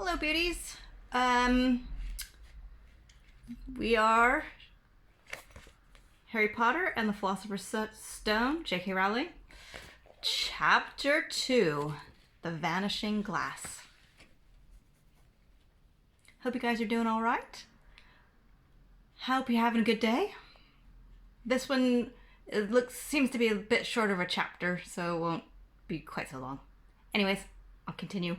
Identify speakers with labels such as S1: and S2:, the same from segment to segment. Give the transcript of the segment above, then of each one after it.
S1: Hello, beauties. We are Harry Potter and the Philosopher's Stone, J.K. Rowling, Chapter 2, The Vanishing Glass. Hope you guys are doing all right. Hope you're having a good day. This one seems to be a bit shorter of a chapter, so it won't be quite so long. Anyways, I'll continue.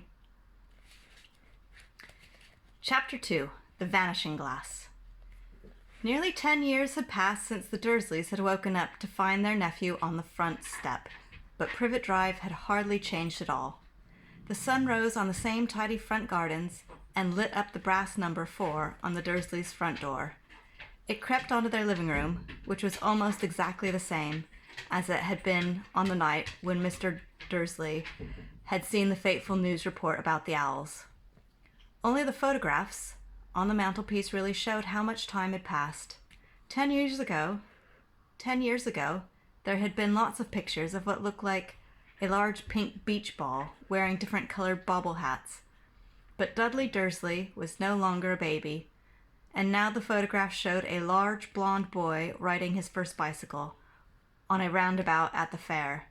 S1: Chapter 2, The Vanishing Glass. Nearly 10 years had passed since the Dursleys had woken up to find their nephew on the front step, but Privet Drive had hardly changed at all. The sun rose on the same tidy front gardens and lit up the brass number 4 on the Dursleys' front door. It crept onto their living room, which was almost exactly the same as it had been on the night when Mr. Dursley had seen the fateful news report about the owls. Only the photographs on the mantelpiece really showed how much time had passed. 10 years ago, there had been lots of pictures of what looked like a large pink beach ball wearing different colored bobble hats. But Dudley Dursley was no longer a baby, and now the photograph showed a large blonde boy riding his first bicycle on a roundabout at the fair,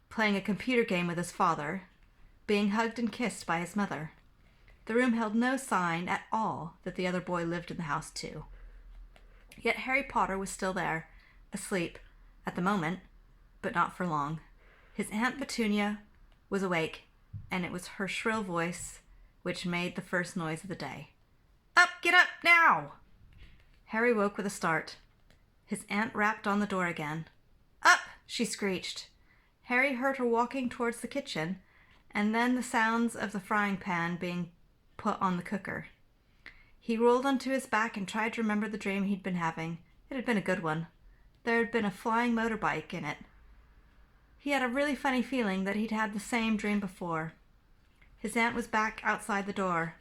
S1: playing a computer game with his father, being hugged and kissed by his mother. The room held no sign at all that the other boy lived in the house too. Yet Harry Potter was still there, asleep, at the moment, but not for long. His Aunt Petunia was awake, and it was her shrill voice which made the first noise of the day. "Up, get up, now!" Harry woke with a start. His aunt rapped on the door again. "Up!" she screeched. Harry heard her walking towards the kitchen, and then the sounds of the frying pan being put on the cooker. He rolled onto his back and tried to remember the dream he'd been having. It had been a good one. There had been a flying motorbike in it. He had a really funny feeling that he'd had the same dream before. His aunt was back outside the door.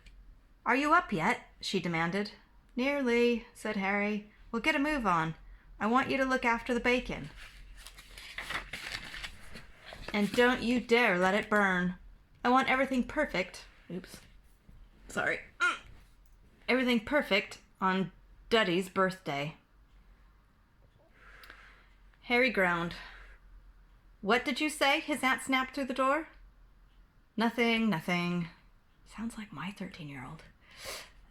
S1: "Are you up yet?" she demanded. "Nearly," said Harry. "Well, get a move on. I want you to look after the bacon. And don't you dare let it burn. I want everything perfect." Oops. Sorry. Everything perfect on Duddy's birthday. Harry groaned. "What did you say?" his aunt snapped through the door. Nothing. Sounds like my 13-year-old.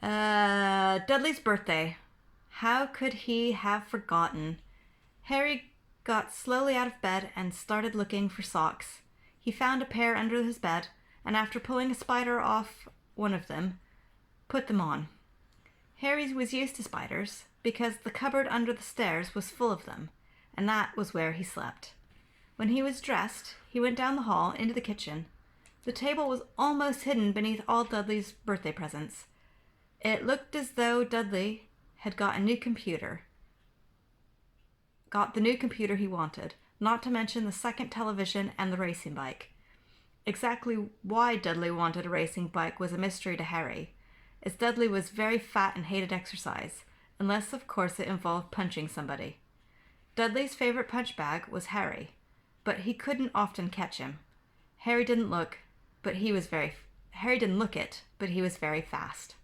S1: Dudley's birthday. How could he have forgotten? Harry got slowly out of bed and started looking for socks. He found a pair under his bed, and after pulling a spider off one of them, put them on. Harry was used to spiders because the cupboard under the stairs was full of them, and that was where he slept. When he was dressed, he went down the hall into the kitchen. The table was almost hidden beneath all Dudley's birthday presents. It looked as though Dudley had got the new computer he wanted, not to mention the second television and the racing bike. Exactly why Dudley wanted a racing bike was a mystery to Harry, as Dudley was very fat and hated exercise, unless of course it involved punching somebody. Dudley's favorite punch bag was Harry, but he couldn't often catch him. Harry didn't look it, but he was very fast.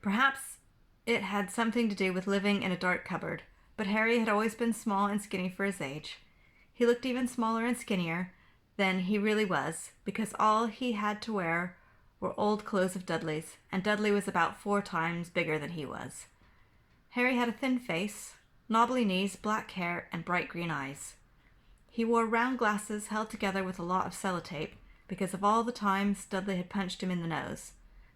S1: Perhaps it had something to do with living in a dark cupboard, but Harry had always been small and skinny for his age. He looked even smaller and skinnier than he really was, because all he had to wear were old clothes of Dudley's, and Dudley was about 4 times bigger than he was. Harry had a thin face, knobbly knees, black hair, and bright green eyes. He wore round glasses held together with a lot of sellotape, because of all the times Dudley had punched him in the nose.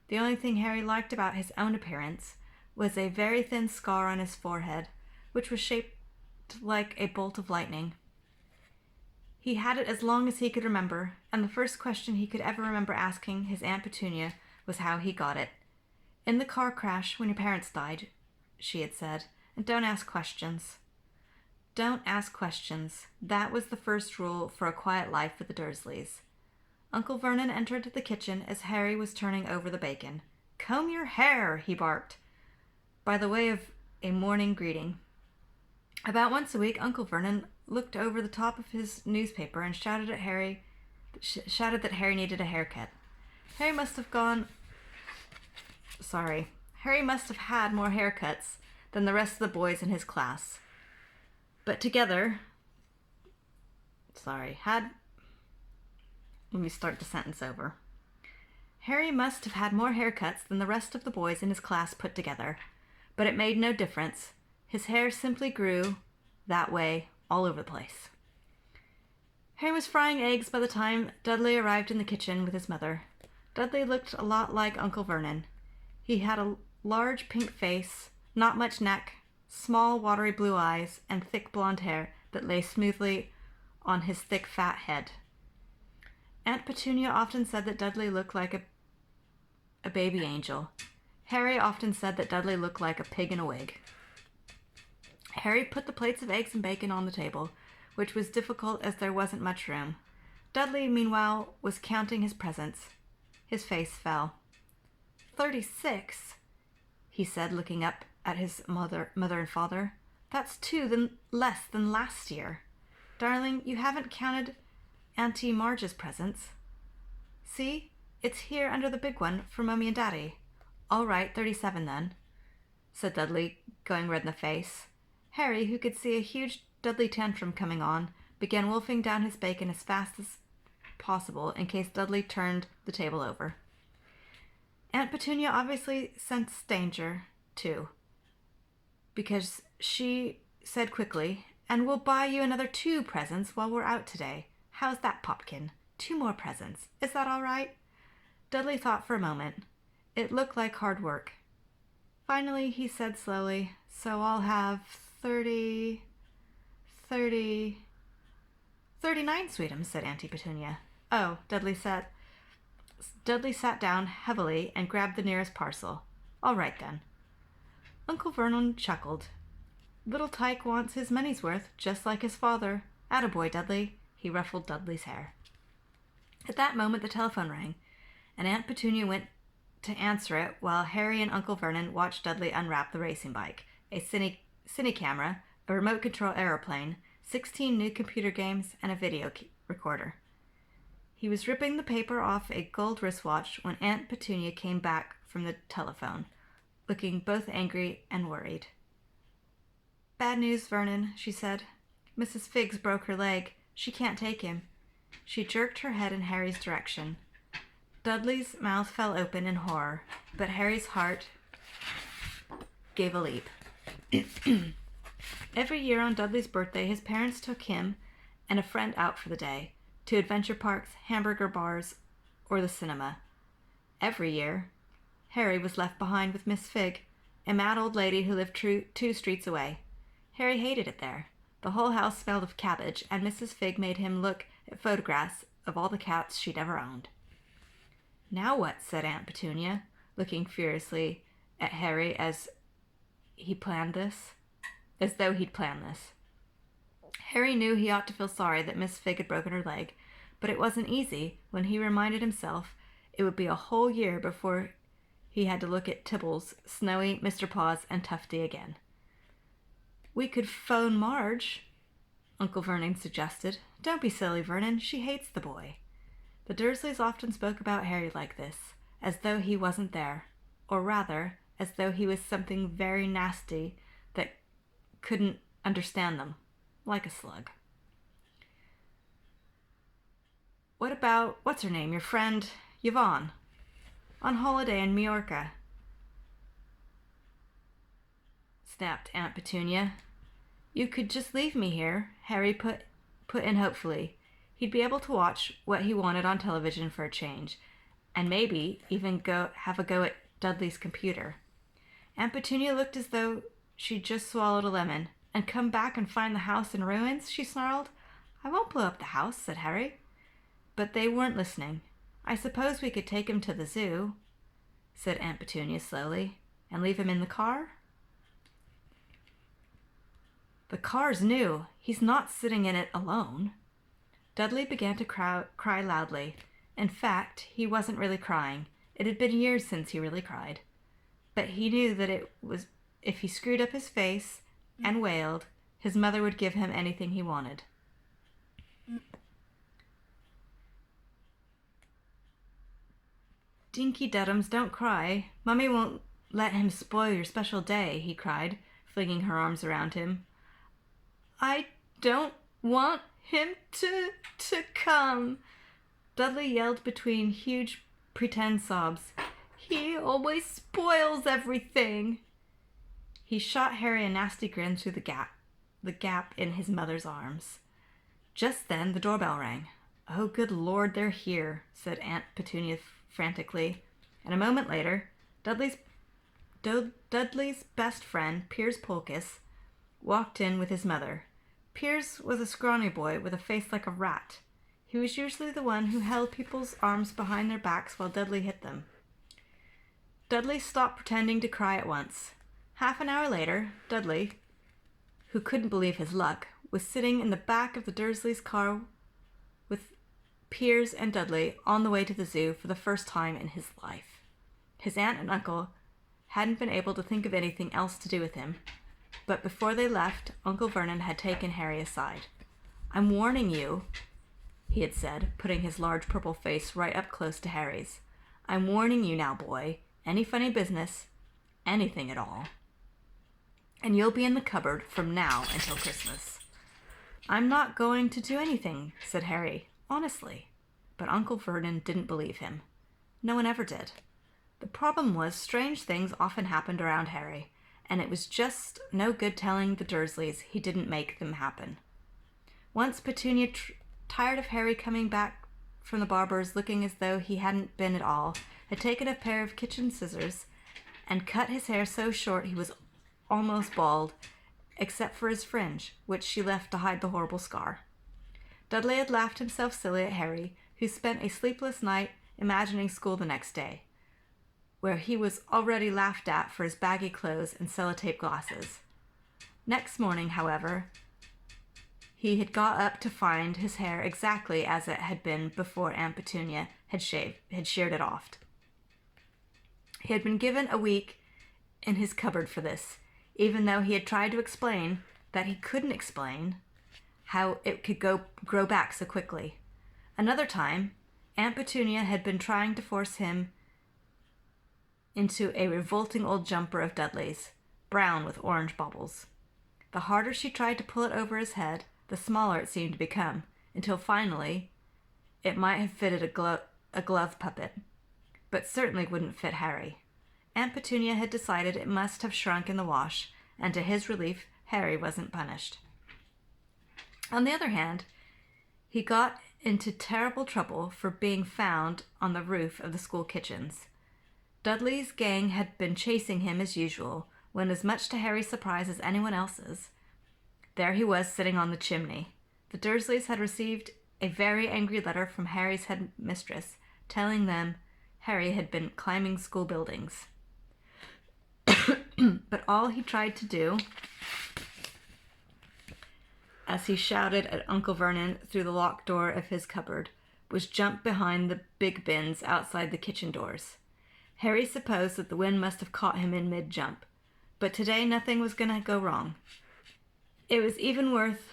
S1: The only thing Harry liked about his own appearance was a very thin scar on his forehead, which was shaped like a bolt of lightning. He had it as long as he could remember, and the first question he could ever remember asking his Aunt Petunia was how he got it. "In the car crash when your parents died," she had said, "and don't ask questions." Don't ask questions. That was the first rule for a quiet life for the Dursleys. Uncle Vernon entered the kitchen as Harry was turning over the bacon. "Comb your hair," he barked, by the way of a morning greeting. About once a week, Uncle Vernon looked over the top of his newspaper and shouted that Harry needed a haircut. Harry must have had more haircuts than the rest of the boys in his class. But together... Let me start the sentence over. Harry must have had more haircuts than the rest of the boys in his class put together, but it made no difference. His hair simply grew that way all over the place. Harry was frying eggs by the time Dudley arrived in the kitchen with his mother. Dudley looked a lot like Uncle Vernon. He had a large pink face, not much neck, small watery blue eyes, and thick blonde hair that lay smoothly on his thick fat head. Aunt Petunia often said that Dudley looked like a baby angel. Harry often said that Dudley looked like a pig in a wig. Harry put the plates of eggs and bacon on the table, which was difficult as there wasn't much room. Dudley, meanwhile, was counting his presents. His face fell. 36, he said, looking up at his mother and father. That's 2 less than last year. Darling, you haven't counted Auntie Marge's presents. See? It's here under the big one for Mummy and Daddy. All right, 37 then, said Dudley, going red in the face. Harry, who could see a huge Dudley tantrum coming on, began wolfing down his bacon as fast as possible in case Dudley turned the table over. Aunt Petunia obviously sensed danger, too, because she said quickly, "And we'll buy you another 2 presents while we're out today. How's that, Popkin? 2 more presents. Is that all right?" Dudley thought for a moment. It looked like hard work. Finally, he said slowly, "So I'll have 39, sweetums," said Auntie Petunia. "Oh," Dudley sat down heavily and grabbed the nearest parcel. "All right, then." Uncle Vernon chuckled. "Little Tyke wants his money's worth, just like his father. Attaboy, Dudley." He ruffled Dudley's hair. At that moment, the telephone rang, and Aunt Petunia went to answer it while Harry and Uncle Vernon watched Dudley unwrap the racing bike, a cine camera, a remote control aeroplane, 16 new computer games, and a video recorder. He was ripping the paper off a gold wristwatch when Aunt Petunia came back from the telephone, looking both angry and worried. "Bad news, Vernon," she said. "Mrs. Figgs broke her leg. She can't take him." She jerked her head in Harry's direction. Dudley's mouth fell open in horror, but Harry's heart gave a leap. Every year on Dudley's birthday, his parents took him and a friend out for the day, to adventure parks, hamburger bars, or the cinema. Every year, Harry was left behind with Miss Figg, a mad old lady who lived 2 streets away. Harry hated it there. The whole house smelled of cabbage, and Mrs. Figg made him look at photographs of all the cats she'd ever owned. "Now what?" said Aunt Petunia, looking furiously at Harry as though he'd planned this. Harry knew he ought to feel sorry that Miss Figg had broken her leg, but it wasn't easy when he reminded himself it would be a whole year before he had to look at Tibbles, Snowy, Mr. Paws, and Tufty again. "We could phone Marge," Uncle Vernon suggested. "Don't be silly, Vernon. She hates the boy." The Dursleys often spoke about Harry like this, as though he wasn't there, or rather, as though he was something very nasty that couldn't understand them, like a slug. "What about, what's her name, your friend, Yvonne, on holiday in Majorca?" snapped Aunt Petunia. "You could just leave me here," Harry put in hopefully. He'd be able to watch what he wanted on television for a change, and maybe even have a go at Dudley's computer. Aunt Petunia looked as though she'd just swallowed a lemon. "And come back and find the house in ruins?" she snarled. "I won't blow up the house," said Harry. But they weren't listening. "I suppose we could take him to the zoo," said Aunt Petunia slowly, "and leave him in the car?" "The car's new. He's not sitting in it alone." Dudley began to cry loudly. In fact, he wasn't really crying. It had been years since he really cried. But he knew that if he screwed up his face and wailed, his mother would give him anything he wanted. Dinky Duddums, don't cry. Mummy won't let him spoil your special day, he cried, flinging her arms around him. I don't want him to come, Dudley yelled between huge pretend sobs. He always spoils everything. He shot Harry a nasty grin through the gap in his mother's arms. Just then the doorbell rang. Oh, good Lord, they're here, said Aunt Petunia frantically. And a moment later, Dudley's best friend, Piers Polkiss, walked in with his mother. Piers was a scrawny boy with a face like a rat. He was usually the one who held people's arms behind their backs while Dudley hit them. Dudley stopped pretending to cry at once. Half an hour later, Dudley, who couldn't believe his luck, was sitting in the back of the Dursleys' car with Piers and Dudley on the way to the zoo for the first time in his life. His aunt and uncle hadn't been able to think of anything else to do with him, but before they left, Uncle Vernon had taken Harry aside. I'm warning you, he had said, putting his large purple face right up close to Harry's. I'm warning you now, boy. Any funny business, anything at all, and you'll be in the cupboard from now until Christmas. I'm not going to do anything, said Harry, honestly. But Uncle Vernon didn't believe him. No one ever did. The problem was strange things often happened around Harry, and it was just no good telling the Dursleys he didn't make them happen. Once Petunia, tired of Harry coming back from the barber's looking as though he hadn't been at all, had taken a pair of kitchen scissors and cut his hair so short he was almost bald, except for his fringe, which she left to hide the horrible scar. Dudley had laughed himself silly at Harry, who spent a sleepless night imagining school the next day, where he was already laughed at for his baggy clothes and sellotape glasses. Next morning, however, he had got up to find his hair exactly as it had been before Aunt Petunia had sheared it off. He had been given a week in his cupboard for this, even though he had tried to explain that he couldn't explain how it could grow back so quickly. Another time, Aunt Petunia had been trying to force him into a revolting old jumper of Dudley's, brown with orange baubles. The harder she tried to pull it over his head, the smaller it seemed to become, until finally it might have fitted a glove puppet, but certainly wouldn't fit Harry. Aunt Petunia had decided it must have shrunk in the wash, and to his relief, Harry wasn't punished. On the other hand, he got into terrible trouble for being found on the roof of the school kitchens. Dudley's gang had been chasing him as usual, when as much to Harry's surprise as anyone else's, there he was sitting on the chimney. The Dursleys had received a very angry letter from Harry's headmistress, telling them Harry had been climbing school buildings. But all he tried to do, as he shouted at Uncle Vernon through the locked door of his cupboard, was jump behind the big bins outside the kitchen doors. Harry supposed that the wind must have caught him in mid-jump, but today nothing was going to go wrong. It was even worth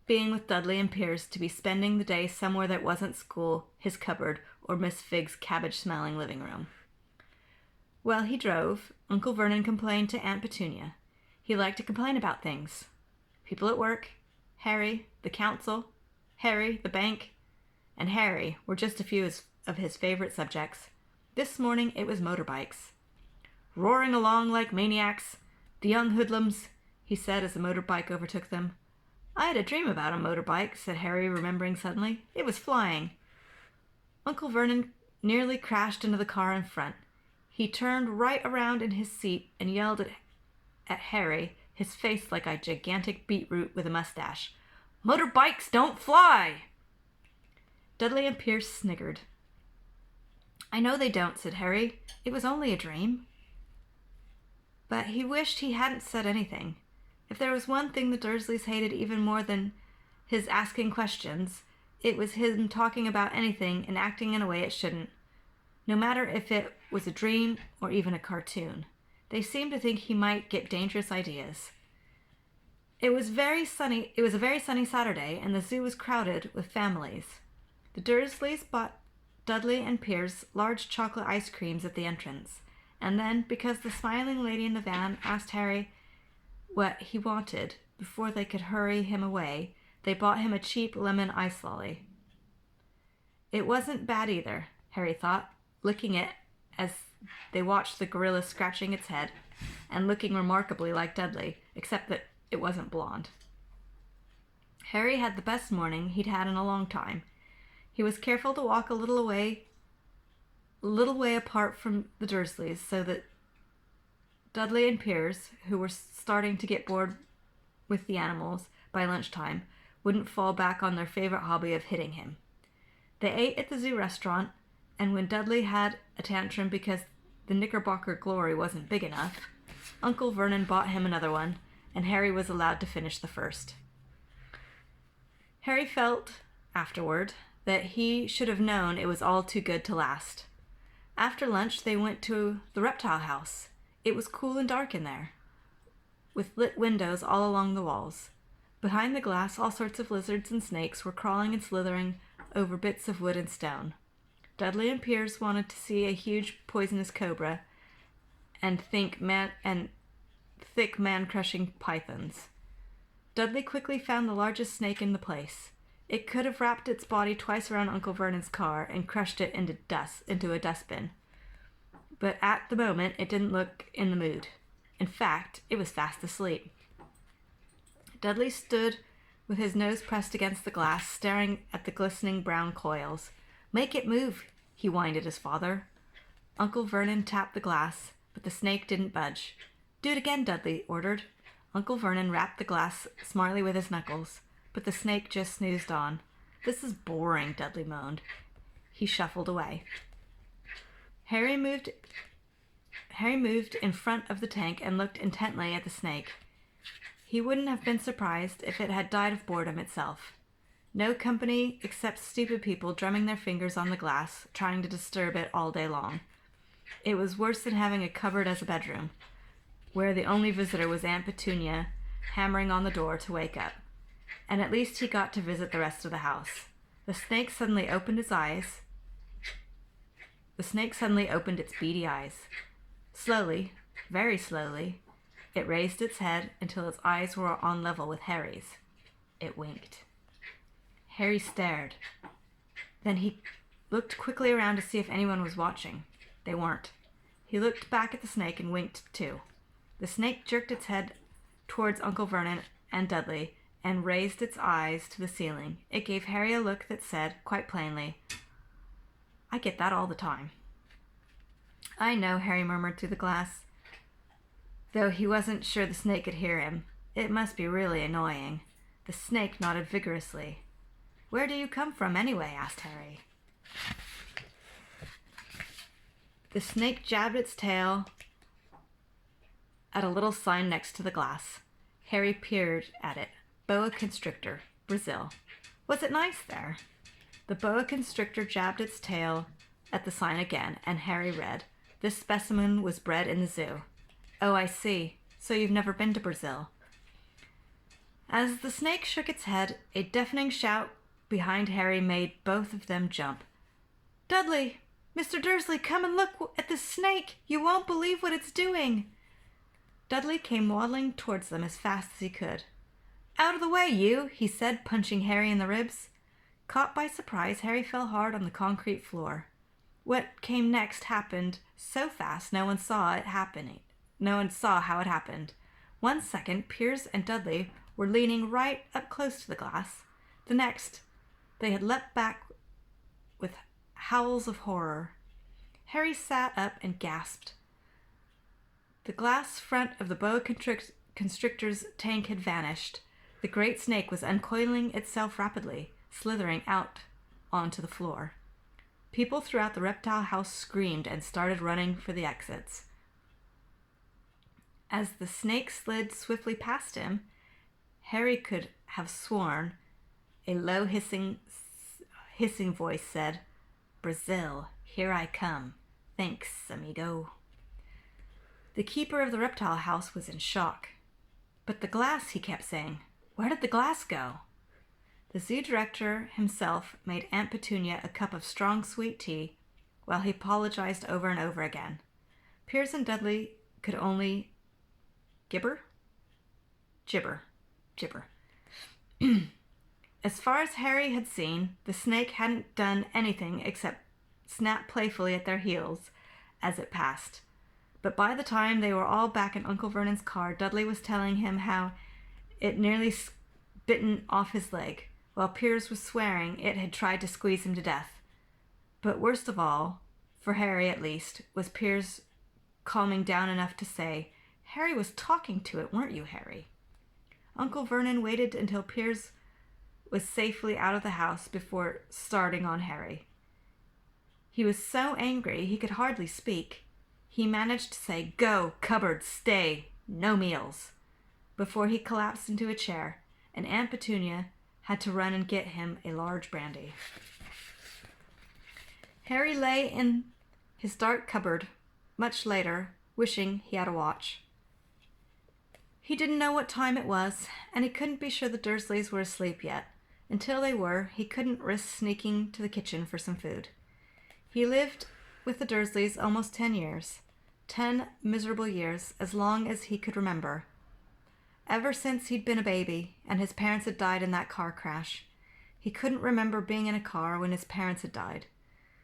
S1: being with Dudley and Piers to be spending the day somewhere that wasn't school, his cupboard, or Miss Figg's cabbage-smelling living room. While he drove, Uncle Vernon complained to Aunt Petunia. He liked to complain about things. People at work, Harry, the council, Harry, the bank, and Harry were just a few of his favorite subjects. This morning it was motorbikes. Roaring along like maniacs, the young hoodlums, he said as the motorbike overtook them. I had a dream about a motorbike, said Harry, remembering suddenly. It was flying. Uncle Vernon nearly crashed into the car in front. He turned right around in his seat and yelled at Harry, his face like a gigantic beetroot with a mustache. Motorbikes don't fly! Dudley and Piers sniggered. I know they don't, said Harry. It was only a dream. But he wished he hadn't said anything. If there was one thing the Dursleys hated even more than his asking questions, it was him talking about anything and acting in a way it shouldn't, no matter if it was a dream or even a cartoon. They seemed to think he might get dangerous ideas. It was a very sunny Saturday, and the zoo was crowded with families. The Dursleys bought Dudley and Piers large chocolate ice creams at the entrance, and then, because the smiling lady in the van asked Harry what he wanted before they could hurry him away, they bought him a cheap lemon ice lolly. It wasn't bad either, Harry thought, licking it as they watched the gorilla scratching its head and looking remarkably like Dudley, except that it wasn't blonde. Harry had the best morning he'd had in a long time. He was careful to walk a little way apart from the Dursleys so that Dudley and Piers, who were starting to get bored with the animals by lunchtime, wouldn't fall back on their favorite hobby of hitting him. They ate at the zoo restaurant, and when Dudley had a tantrum because the Knickerbocker Glory wasn't big enough, Uncle Vernon bought him another one, and Harry was allowed to finish the first. Harry felt, afterward, that he should have known it was all too good to last. After lunch, they went to the reptile house. It was cool and dark in there, with lit windows all along the walls. Behind the glass, all sorts of lizards and snakes were crawling and slithering over bits of wood and stone. Dudley and Piers wanted to see a huge poisonous cobra and thick man-crushing pythons. Dudley quickly found the largest snake in the place. It could have wrapped its body twice around Uncle Vernon's car and crushed it into a dustbin. But at the moment, it didn't look in the mood. In fact, it was fast asleep. Dudley stood with his nose pressed against the glass, staring at the glistening brown coils. "Make it move," he whined at his father. Uncle Vernon tapped the glass, but the snake didn't budge. "Do it again," Dudley ordered. Uncle Vernon rapped the glass smartly with his knuckles, but the snake just snoozed on. "This is boring," Dudley moaned. He shuffled away. Harry moved in front of the tank and looked intently at the snake. He wouldn't have been surprised if it had died of boredom itself. No company except stupid people drumming their fingers on the glass, trying to disturb it all day long. It was worse than having a cupboard as a bedroom, where the only visitor was Aunt Petunia hammering on the door to wake up. And at least he got to visit the rest of the house. The snake suddenly opened its beady eyes. Slowly, very slowly, it raised its head until its eyes were on level with Harry's. It winked. Harry stared. Then he looked quickly around to see if anyone was watching. They weren't. He looked back at the snake and winked too. The snake jerked its head towards Uncle Vernon and Dudley and raised its eyes to the ceiling. It gave Harry a look that said, quite plainly, "I get that all the time." "I know," Harry murmured through the glass, though he wasn't sure the snake could hear him. "It must be really annoying." The snake nodded vigorously. "Where do you come from, anyway?" asked Harry. The snake jabbed its tail at a little sign next to the glass. Harry peered at it. Boa constrictor, Brazil. Was it nice there? The boa constrictor jabbed its tail at the sign again, and Harry read, "This specimen was bred in the zoo." "Oh, I see. So you've never been to Brazil." As the snake shook its head, a deafening shout behind Harry made both of them jump. "Dudley! Mr. Dursley, come and look at this snake! You won't believe what it's doing!" Dudley came waddling towards them as fast as he could. "Out of the way, you!" he said, punching Harry in the ribs. Caught by surprise, Harry fell hard on the concrete floor. What came next happened so fast no one saw how it happened. 1 second, Piers and Dudley were leaning right up close to the glass. The next, they had leapt back with howls of horror. Harry sat up and gasped. The glass front of the boa constrictor's tank had vanished. The great snake was uncoiling itself rapidly, slithering out onto the floor. People throughout the reptile house screamed and started running for the exits. As the snake slid swiftly past him, Harry could have sworn a low hissing voice said, "Brazil, here I come. Thanks, amigo." The keeper of the reptile house was in shock. "But the glass," he kept saying. "Where did the glass go?" The zoo director himself made Aunt Petunia a cup of strong sweet tea while he apologized over and over again. Piers and Dudley could only gibber. As far as Harry had seen, the snake hadn't done anything except snap playfully at their heels as it passed. But by the time they were all back in Uncle Vernon's car, Dudley was telling him how it nearly bitten off his leg, while Piers was swearing it had tried to squeeze him to death. But worst of all, for Harry at least, was Piers calming down enough to say, "Harry was talking to it, weren't you, Harry?" Uncle Vernon waited until Piers was safely out of the house before starting on Harry. He was so angry he could hardly speak. He managed to say, "Go, cupboard, stay, no meals," before he collapsed into a chair, and Aunt Petunia had to run and get him a large brandy. Harry lay in his dark cupboard much later, wishing he had a watch. He didn't know what time it was, and he couldn't be sure the Dursleys were asleep yet. Until they were, he couldn't risk sneaking to the kitchen for some food. He lived with the Dursleys almost 10 years. 10 miserable years, as long as he could remember. Ever since he'd been a baby, and his parents had died in that car crash. He couldn't remember being in a car when his parents had died.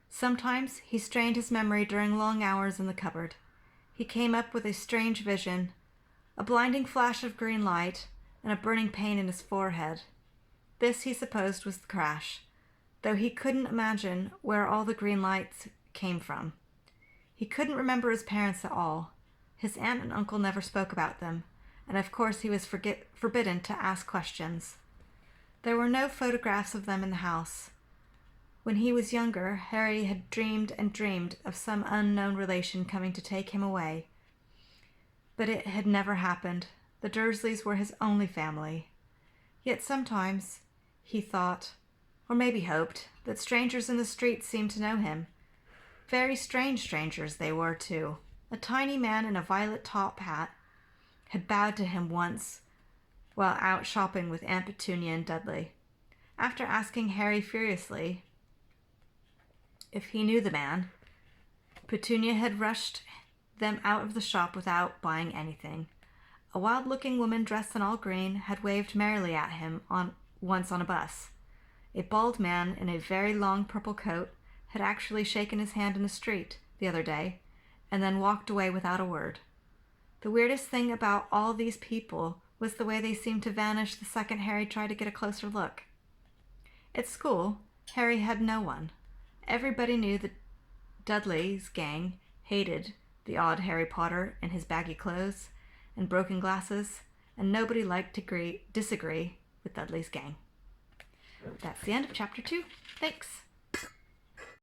S1: Sometimes he strained his memory during long hours in the cupboard. He came up with a strange vision, a blinding flash of green light, and a burning pain in his forehead. This, he supposed, was the crash, though he couldn't imagine where all the green lights came from. He couldn't remember his parents at all. His aunt and uncle never spoke about them, and of course he was forbidden to ask questions. There were no photographs of them in the house. When he was younger, Harry had dreamed and dreamed of some unknown relation coming to take him away. But it had never happened. The Dursleys were his only family. Yet sometimes he thought, or maybe hoped, that strangers in the street seemed to know him. Very strange strangers they were, too. A tiny man in a violet top hat had bowed to him once while out shopping with Aunt Petunia and Dudley. After asking Harry furiously if he knew the man, Petunia had rushed them out of the shop without buying anything. A wild-looking woman dressed in all green had waved merrily at him once on a bus. A bald man in a very long purple coat had actually shaken his hand in the street the other day, and then walked away without a word. The weirdest thing about all these people was the way they seemed to vanish the second Harry tried to get a closer look. At school, Harry had no one. Everybody knew that Dudley's gang hated the odd Harry Potter in his baggy clothes and broken glasses, and nobody liked to disagree with Dudley's gang. That's the end of chapter 2. Thanks.